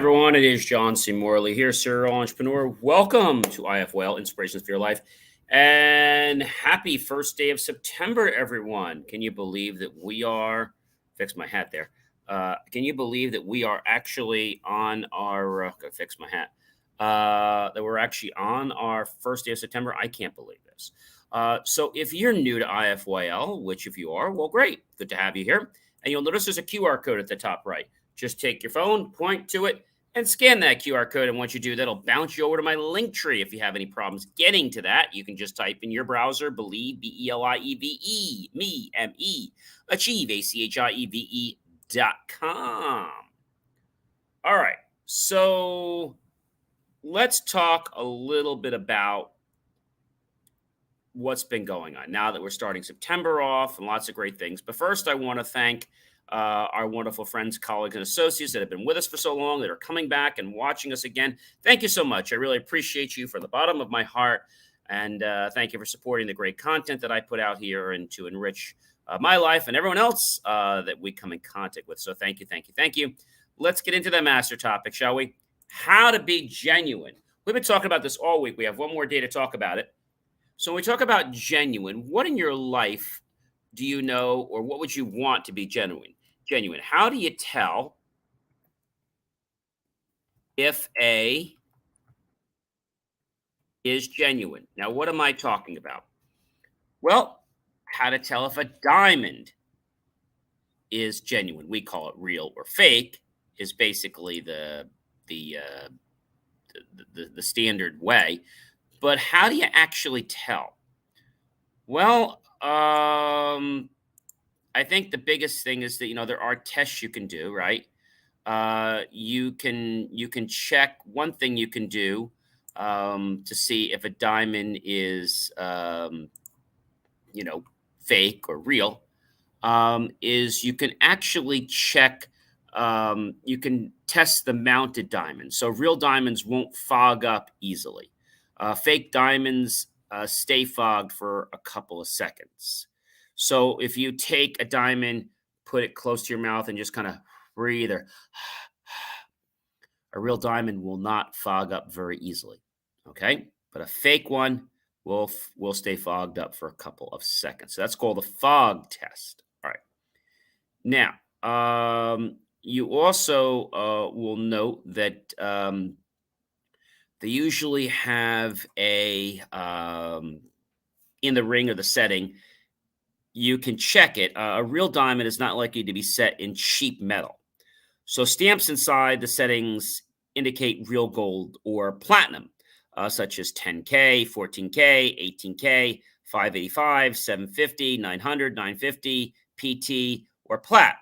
everyone, it is John C. Morley here, serial entrepreneur. Welcome to IFWell, Inspirations for Your Life. And happy first day of September, everyone. Can you believe that we are, fix my hat there. Can you believe that we are actually on our, gotta fix my hat, that we're actually on our first day of September? I can't believe this. So if you're new to IFYL, which if you are, well, great. Good to have you here. And you'll notice there's a QR code at the top right. Just take your phone, point to it, and scan that QR code. And once you do, that'll bounce you over to my link tree. If you have any problems getting to that, you can just type in your browser, Believe, Believe, me, M-E, Achieve, ACHIEVE.com. All right, so let's talk a little bit about what's been going on now that we're starting September off and lots of great things. But first, I want to thank our wonderful friends, colleagues, and associates that have been with us for so long, that are coming back and watching us again. Thank you so much. I really appreciate you from the bottom of my heart. And thank you for supporting the great content that I put out here and to enrich my life and everyone else that we come in contact with. So thank you, thank you, thank you. Let's get into the master topic, shall we? How to be genuine. We've been talking about this all week. We have one more day to talk about it. So when we talk about genuine, what in your life do you know, or what would you want to be genuine? How do you tell if A is genuine? Now, what am I talking about? Well, how to tell if a diamond is genuine. We call it real or fake, is basically the standard way. But how do you actually tell? Well, I think the biggest thing is that, there are tests you can do, right? You can check. One thing you can do to see if a diamond is, fake or real, is you can actually check. You can test the mounted diamonds. So real diamonds won't fog up easily. Fake diamonds stay fogged for a couple of seconds. So if you take a diamond, put it close to your mouth and just kind of breathe, or a real diamond will not fog up very easily. Okay. But a fake one will stay fogged up for a couple of seconds. So that's called a fog test. All right. Now, you also will note that they usually have a, in the ring or the setting, you can check it. A real diamond is not likely to be set in cheap metal. So stamps inside the settings indicate real gold or platinum, such as 10K, 14K, 18K, 585, 750, 900, 950, PT, or plat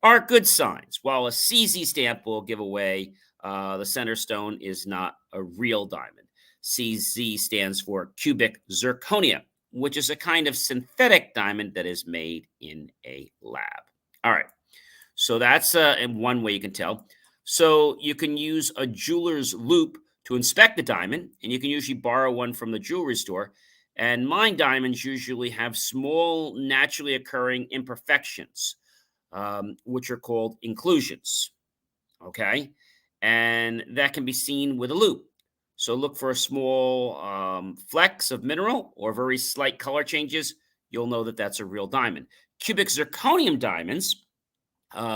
are good signs, while a CZ stamp will give away the center stone is not a real diamond. CZ stands for cubic zirconia, which is a kind of synthetic diamond that is made in a lab. All right. So that's one way you can tell. So you can use a jeweler's loupe to inspect the diamond, and you can usually borrow one from the jewelry store. And mine diamonds usually have small, naturally occurring imperfections, which are called inclusions. Okay. And that can be seen with a loupe. So look for a small flecks of mineral or very slight color changes. You'll know that that's a real diamond. Cubic zirconium diamonds,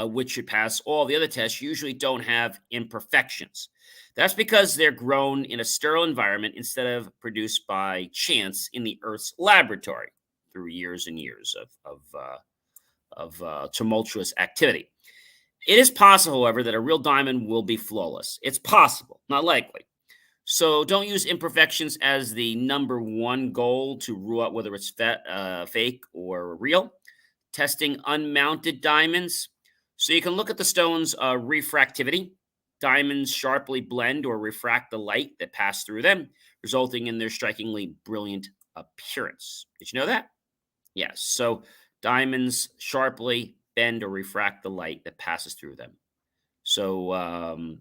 which should pass all the other tests, usually don't have imperfections. That's because they're grown in a sterile environment instead of produced by chance in the Earth's laboratory through years and years of tumultuous activity. It is possible, however, that a real diamond will be flawless. It's possible, not likely. So don't use imperfections as the number one goal to rule out whether it's fake or real. Testing unmounted diamonds. So you can look at the stone's refractivity. Diamonds sharply blend or refract the light that passed through them, resulting in their strikingly brilliant appearance. Did you know that? Yes. So diamonds sharply bend or refract the light that passes through them. So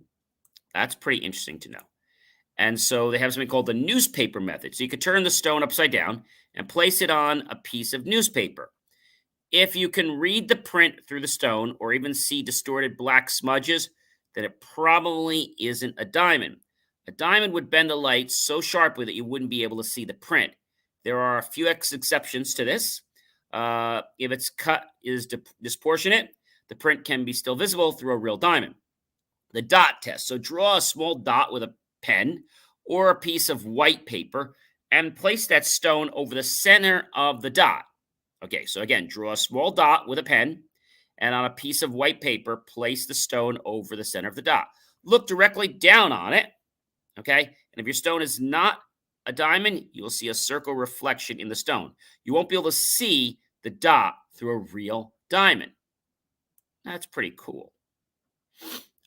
that's pretty interesting to know. And so they have something called the newspaper method. So you could turn the stone upside down and place it on a piece of newspaper. If you can read the print through the stone or even see distorted black smudges, then it probably isn't a diamond. A diamond would bend the light so sharply that you wouldn't be able to see the print. There are a few exceptions to this. If its cut is disproportionate, the print can be still visible through a real diamond. The dot test. So draw a small dot with a pen or a piece of white paper and place that stone over the center of the dot. Okay, so again, draw a small dot with a pen and on a piece of white paper, place the stone over the center of the dot. Look directly down on it, okay? And if your stone is not a diamond, you will see a circle reflection in the stone. You won't be able to see the dot through a real diamond. That's pretty cool.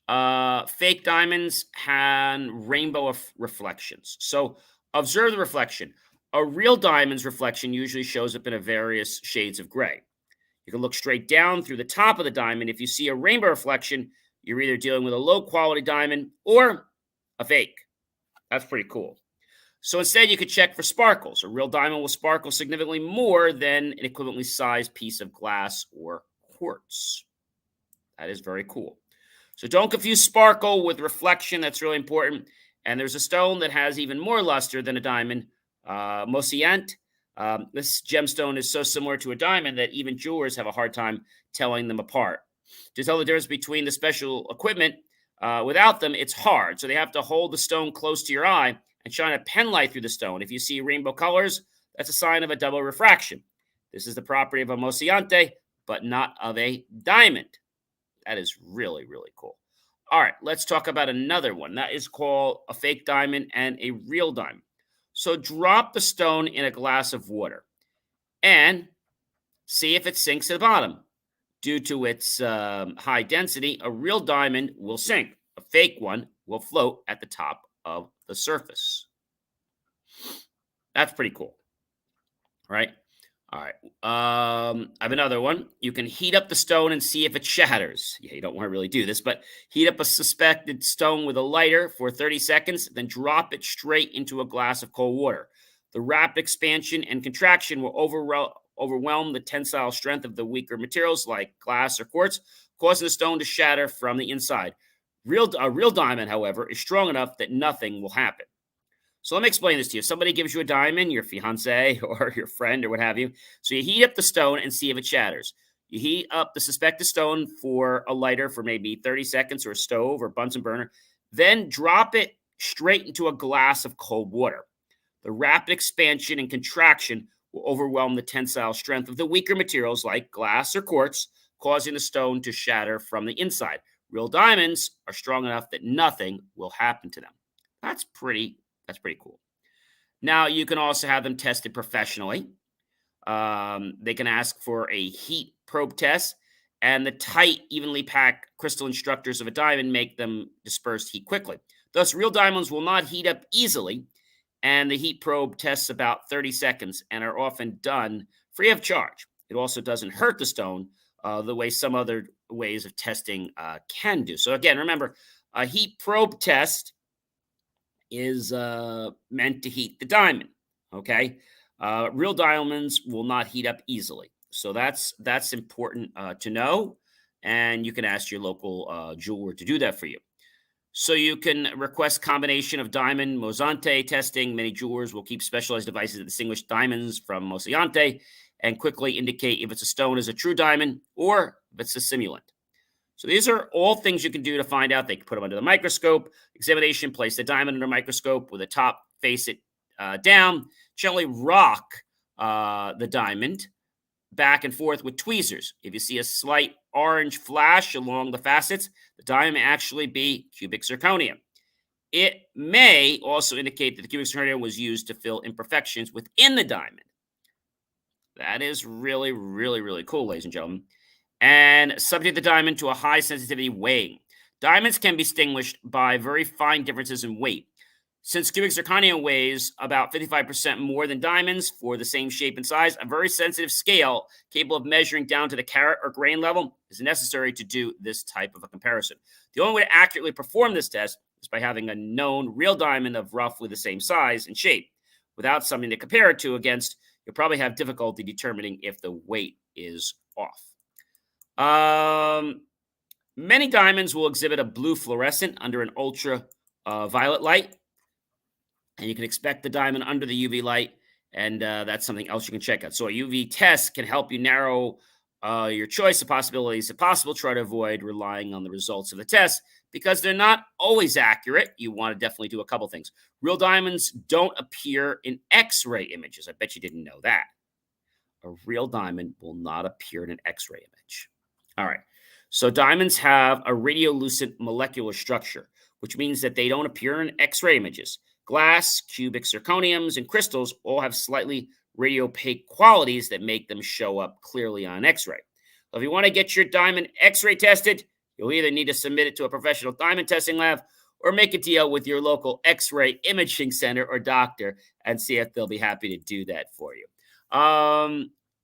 Fake diamonds have rainbow reflections. So observe the reflection. A real diamond's reflection usually shows up in various shades of gray. You can look straight down through the top of the diamond. If you see a rainbow reflection, you're either dealing with a low quality diamond or a fake. That's pretty cool. So instead, you could check for sparkles. A real diamond will sparkle significantly more than an equivalently sized piece of glass or quartz. That is very cool. So don't confuse sparkle with reflection. That's really important. And there's a stone that has even more luster than a diamond, Mosaic. This gemstone is so similar to a diamond that even jewelers have a hard time telling them apart. To tell the difference between the special equipment, without them, it's hard. So they have to hold the stone close to your eye and shine a pen light through the stone. If you see rainbow colors, that's a sign of a double refraction. This is the property of a Mosaic, but not of a diamond. That is really, really cool. All right, let's talk about another one. That is called a fake diamond and a real diamond. So drop the stone in a glass of water and see if it sinks to the bottom. Due to its high density, a real diamond will sink. A fake one will float at the top of the surface. That's pretty cool, right? All right. I have another one. You can heat up the stone and see if it shatters. Yeah, you don't want to really do this, but heat up a suspected stone with a lighter for 30 seconds, then drop it straight into a glass of cold water. The rapid expansion and contraction will overwhelm the tensile strength of the weaker materials like glass or quartz, causing the stone to shatter from the inside. A real diamond, however, is strong enough that nothing will happen. So let me explain this to you. If somebody gives you a diamond, your fiance or your friend or what have you. So you heat up the stone and see if it shatters. You heat up the suspected stone for a lighter for maybe 30 seconds or a stove or Bunsen burner. Then drop it straight into a glass of cold water. The rapid expansion and contraction will overwhelm the tensile strength of the weaker materials like glass or quartz, causing the stone to shatter from the inside. Real diamonds are strong enough that nothing will happen to them. That's pretty cool. Now, you can also have them tested professionally. They can ask for a heat probe test, and the tight, evenly packed crystalline structures of a diamond make them disperse heat quickly. Thus, real diamonds will not heat up easily, and the heat probe tests about 30 seconds and are often done free of charge. It also doesn't hurt the stone the way some other ways of testing can do. So again, remember, a heat probe test is meant to heat the diamond, okay? Real diamonds will not heat up easily. So that's important to know, and you can ask your local jeweler to do that for you. So you can request combination of diamond Mosaic testing. Many jewelers will keep specialized devices that distinguish diamonds from Mosaic and quickly indicate if it's a stone is a true diamond or if it's a simulant. So these are all things you can do to find out. They can put them under the microscope. Examination, place the diamond under a microscope with the top face it down. Gently rock the diamond back and forth with tweezers. If you see a slight orange flash along the facets, the diamond may actually be cubic zirconia. It may also indicate that the cubic zirconia was used to fill imperfections within the diamond. That is really, really, really cool, ladies and gentlemen. And subject the diamond to a high sensitivity weighing. Diamonds can be distinguished by very fine differences in weight. Since cubic zirconia weighs about 55% more than diamonds for the same shape and size, a very sensitive scale capable of measuring down to the carat or grain level is necessary to do this type of a comparison. The only way to accurately perform this test is by having a known real diamond of roughly the same size and shape. Without something to compare it to against, you'll probably have difficulty determining if the weight is off. Many diamonds will exhibit a blue fluorescent under an ultra violet light, and you can expect the diamond under the UV light, and that's something else you can check out. So a UV test can help you narrow your choice of possibilities. If possible, try to avoid relying on the results of the test because they're not always accurate. You want to definitely do a couple things. Real diamonds don't appear in X-ray images. I bet you didn't know that. A real diamond will not appear in an X-ray image. All right. So diamonds have a radiolucent molecular structure, which means that they don't appear in X-ray images. Glass, cubic zirconiums, and crystals all have slightly radiopaque qualities that make them show up clearly on X-ray. So if you want to get your diamond X-ray tested, you'll either need to submit it to a professional diamond testing lab or make a deal with your local X-ray imaging center or doctor and see if they'll be happy to do that for you.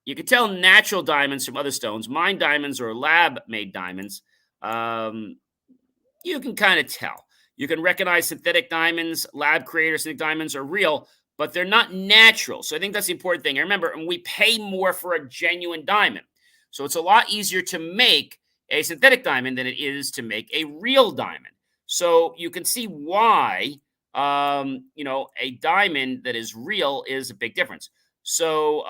You can tell natural diamonds from other stones. Mined diamonds or lab-made diamonds, you can kind of tell. You can recognize synthetic diamonds, lab-created synthetic diamonds are real, but they're not natural. So I think that's the important thing. I remember, and we pay more for a genuine diamond. So it's a lot easier to make a synthetic diamond than it is to make a real diamond. So you can see why, a diamond that is real is a big difference. So,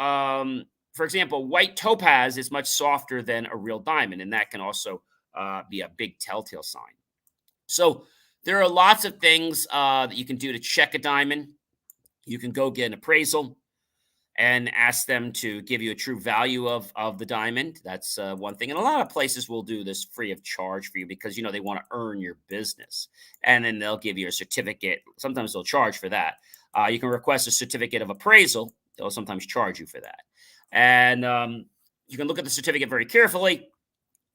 for example, white topaz is much softer than a real diamond, and that can also be a big telltale sign. So there are lots of things that you can do to check a diamond. You can go get an appraisal and ask them to give you a true value of the diamond. That's one thing. And a lot of places will do this free of charge for you because, they want to earn your business. And then they'll give you a certificate. Sometimes they'll charge for that. You can request a certificate of appraisal. They'll sometimes charge you for that. And you can look at the certificate very carefully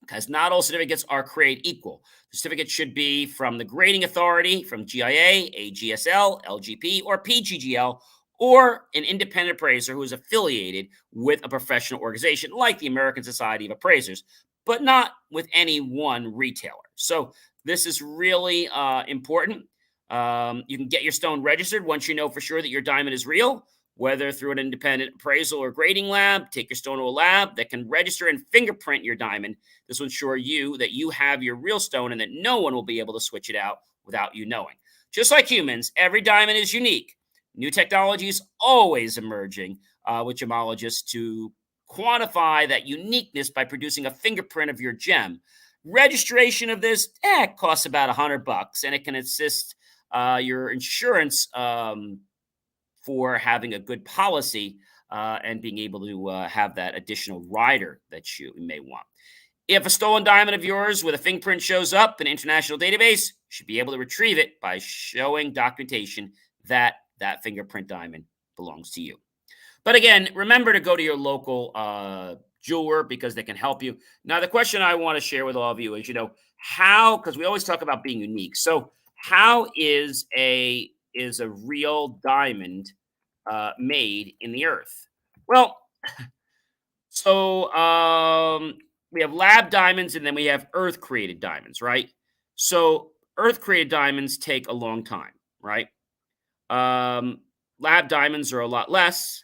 because not all certificates are created equal. The certificate should be from the grading authority, from GIA, AGSL, LGP, or PGGL, or an independent appraiser who is affiliated with a professional organization like the American Society of Appraisers, but not with any one retailer. So this is really important. You can get your stone registered once you know for sure that your diamond is real, whether through an independent appraisal or grading lab. Take your stone to a lab that can register and fingerprint your diamond. This will ensure you that you have your real stone and that no one will be able to switch it out without you knowing. Just like humans, every diamond is unique. New technology is always emerging with gemologists to quantify that uniqueness by producing a fingerprint of your gem. Registration of this costs about $100, and it can assist your insurance for having a good policy and being able to have that additional rider that you may want. If a stolen diamond of yours with a fingerprint shows up in an international database, you should be able to retrieve it by showing documentation that that fingerprint diamond belongs to you. But again, remember to go to your local jeweler because they can help you. Now, the question I want to share with all of you is, how, because we always talk about being unique. So how is a real diamond made in the earth? Well, so we have lab diamonds and then we have earth created diamonds, right? So earth created diamonds take a long time, right? Lab diamonds are a lot less.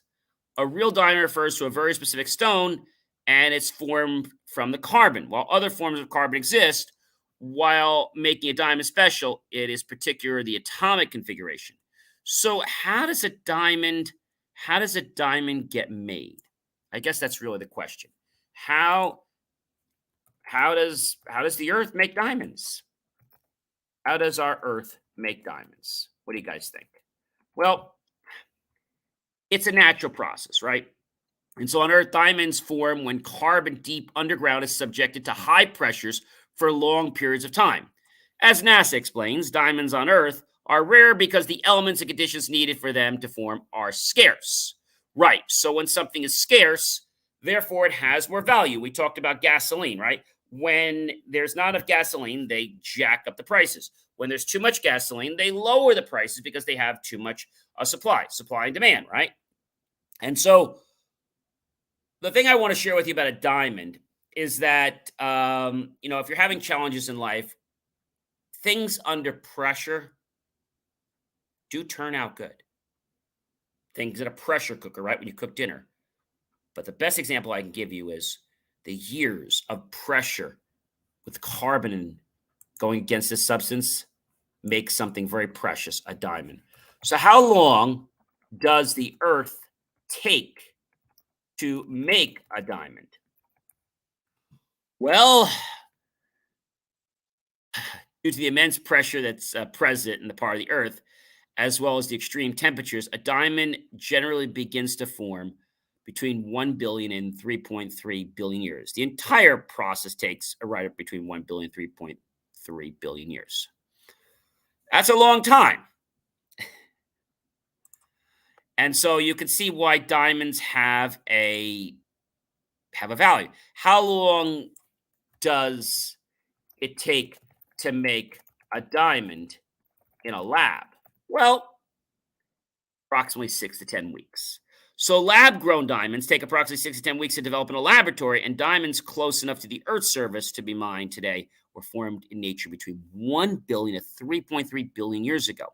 A real diamond refers to a very specific stone and it's formed from the carbon. While other forms of carbon exist, while making a diamond special, it is particular the atomic configuration. So how does a diamond get made? I guess that's really the question. How does the earth make diamonds? How does our earth make diamonds? What do you guys think? Well, it's a natural process, right? And so on Earth, diamonds form when carbon deep underground is subjected to high pressures for long periods of time. As NASA explains, diamonds on Earth are rare because the elements and conditions needed for them to form are scarce. Right. So when something is scarce, therefore it has more value. We talked about gasoline, right? When there's not enough gasoline, they jack up the prices. When there's too much gasoline, they lower the prices because they have too much supply and demand, right? And so the thing I want to share with you about a diamond is that, if you're having challenges in life, things under pressure do turn out good. Things in a pressure cooker, right? When you cook dinner. But the best example I can give you is the years of pressure with carbon going against this substance makes something very precious, a diamond. So, how long does the Earth take to make a diamond? Well, due to the immense pressure that's present in the part of the Earth, as well as the extreme temperatures, a diamond generally begins to form between 1 billion and 3.3 billion years. The entire process takes right up between 1 billion and 3.3 billion years. That's a long time. And so you can see why diamonds have a value. How long does it take to make a diamond in a lab? Well, approximately 6 to 10 weeks. So lab grown diamonds take approximately 6 to 10 weeks to develop in a laboratory, and diamonds close enough to the Earth's surface to be mined today were formed in nature between 1 billion to 3.3 billion years ago.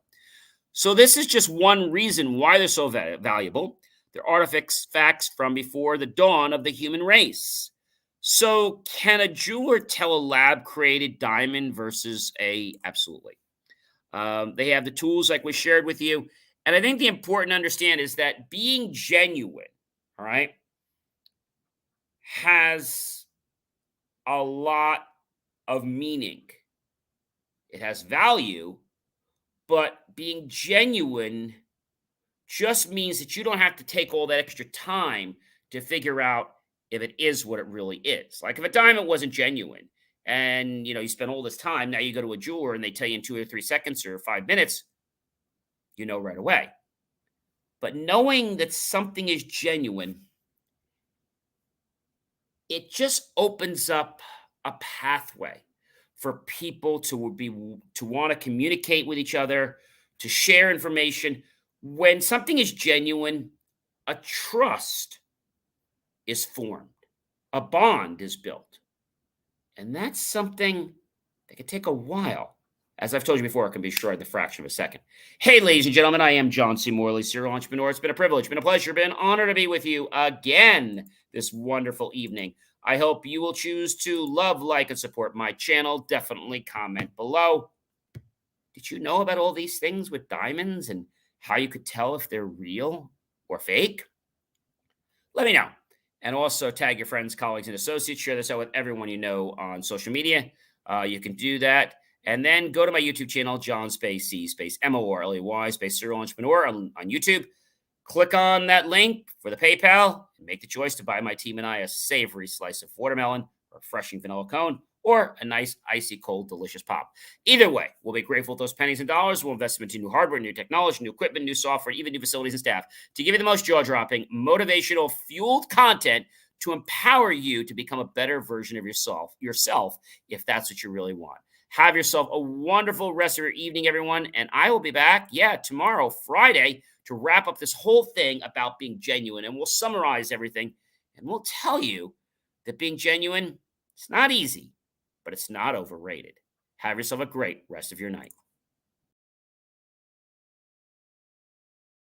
So this is just one reason why they're so valuable. They're artifacts from before the dawn of the human race. So can a jeweler tell a lab created diamond versus a? Absolutely. They have the tools like we shared with you. And I think the important to understand is that being genuine, all right, has a lot of meaning. It has value, but being genuine just means that you don't have to take all that extra time to figure out if it is what it really is. Like if a diamond wasn't genuine and you spend all this time, now you go to a jeweler and they tell you in 2 or 3 seconds or 5 minutes, you know right away. But knowing that something is genuine, it just opens up a pathway for people to want to communicate with each other, to share information. When something is genuine, a trust is formed, a bond is built. And that's something that can take a while. As I've told you before, it can be destroyed in the fraction of a second. Hey, ladies and gentlemen, I am John C. Morley, serial entrepreneur. It's been a privilege, been a pleasure, been an honor to be with you again this wonderful evening. I hope you will choose to love, like, and support my channel. Definitely comment below. Did you know about all these things with diamonds and how you could tell if they're real or fake? Let me know. And also tag your friends, colleagues, and associates. Share this out with everyone you know on social media. You can do that. And then go to my YouTube channel, John Space C Space Morley Space Serial Entrepreneur on YouTube. Click on that link for the PayPal and make the choice to buy my team and I a savory slice of watermelon, or a refreshing vanilla cone, or a nice icy cold delicious pop. Either way, we'll be grateful for those pennies and dollars. We'll invest them into new hardware, new technology, new equipment, new software, even new facilities and staff to give you the most jaw-dropping, motivational, fueled content to empower you to become a better version of yourself if that's what you really want. Have yourself a wonderful rest of your evening, everyone. And I will be back, tomorrow, Friday, to wrap up this whole thing about being genuine. And we'll summarize everything. And we'll tell you that being genuine, it's not easy, but it's not overrated. Have yourself a great rest of your night.